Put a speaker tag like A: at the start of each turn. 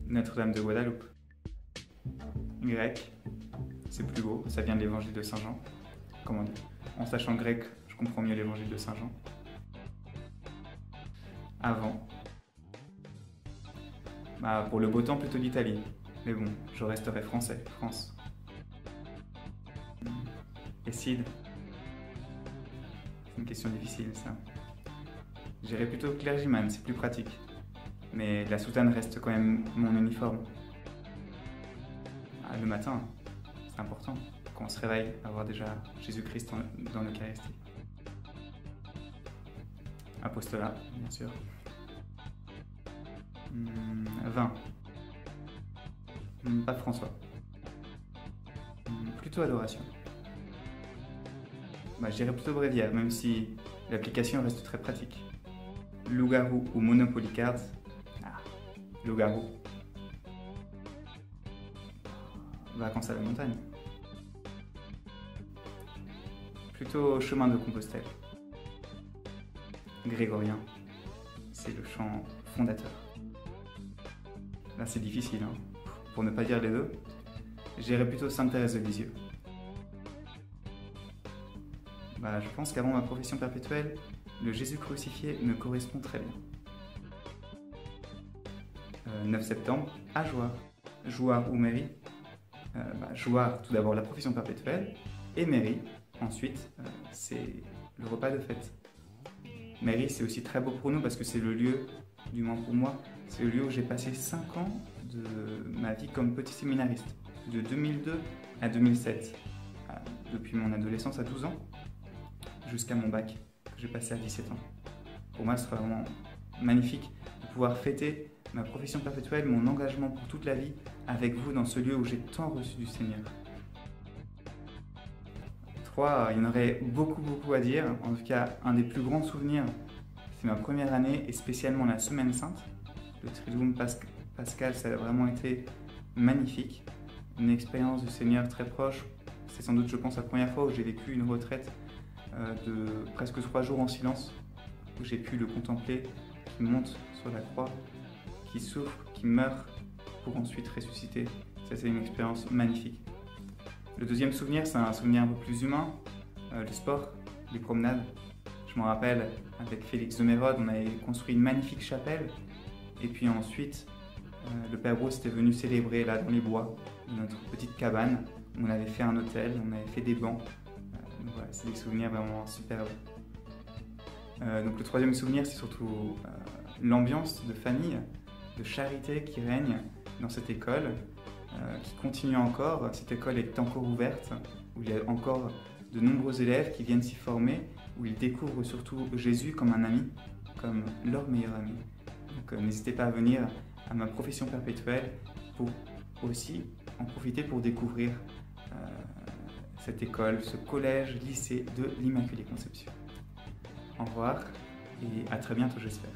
A: Notre-Dame de Guadeloupe. Grec, c'est plus beau, ça vient de l'évangile de Saint Jean. Comment dire? En sachant le grec, je comprends mieux l'évangile de Saint Jean. Avant. Pour le beau temps, plutôt l'Italie. Mais bon, je resterai français, France. Et Cid? C'est une question difficile, ça. J'irais plutôt clergyman, c'est plus pratique. Mais la soutane reste quand même mon uniforme. Le matin, c'est important. Quand on se réveille, avoir déjà Jésus-Christ dans l'Eucharistie. Apostolat, bien sûr. Vin. Pas François. Plutôt adoration. Je dirais plutôt bréviaire, même si l'application reste très pratique. Loup-garou ou Monopoly Cards. Loup-garou. Vacances à la montagne. Plutôt chemin de Compostelle. Grégorien. C'est le chant fondateur. Là, c'est difficile, hein. Pour ne pas dire les deux. J'irais plutôt Sainte Thérèse de Lisieux. Je pense qu'avant ma profession perpétuelle, le Jésus crucifié me correspond très bien. 9 septembre, à Jouarre. Jouarre ou mairie. Jouarre, tout d'abord la profession perpétuelle, et mairie, ensuite, c'est le repas de fête. Mairie, c'est aussi très beau pour nous parce que c'est le lieu, du moins pour moi, c'est le lieu où j'ai passé 5 ans de ma vie comme petit séminariste, de 2002 à 2007, depuis mon adolescence à 12 ans, jusqu'à mon bac, que j'ai passé à 17 ans. Pour moi, ce sera vraiment magnifique de pouvoir fêter ma profession perpétuelle, mon engagement pour toute la vie avec vous dans ce lieu où j'ai tant reçu du Seigneur. 3, il y en aurait beaucoup à dire. En tout cas, un des plus grands souvenirs, c'est ma première année et spécialement la Semaine Sainte. Le Triduum Pascal, ça a vraiment été magnifique. Une expérience du Seigneur très proche. C'est sans doute, je pense, la première fois où j'ai vécu une retraite de presque 3 jours en silence, où j'ai pu le contempler, qui monte sur la croix, qui souffre, qui meurt, pour ensuite ressusciter. Ça, c'est une expérience magnifique. Le deuxième souvenir, c'est un souvenir un peu plus humain, le sport, les promenades. Je me rappelle, avec Félix de Mérode, on avait construit une magnifique chapelle, et puis ensuite, le Père Brousse était venu célébrer là dans les bois, dans notre petite cabane. On avait fait un hôtel, on avait fait des bancs. Donc voilà, c'est des souvenirs vraiment superbes. Donc le troisième souvenir, c'est surtout l'ambiance de famille, de charité qui règne dans cette école, qui continue encore. Cette école est encore ouverte, où il y a encore de nombreux élèves qui viennent s'y former, où ils découvrent surtout Jésus comme un ami, comme leur meilleur ami. Donc n'hésitez pas à venir à ma profession perpétuelle pour aussi en profiter pour découvrir cette école, ce collège, lycée de l'Immaculée Conception. Au revoir et à très bientôt, j'espère.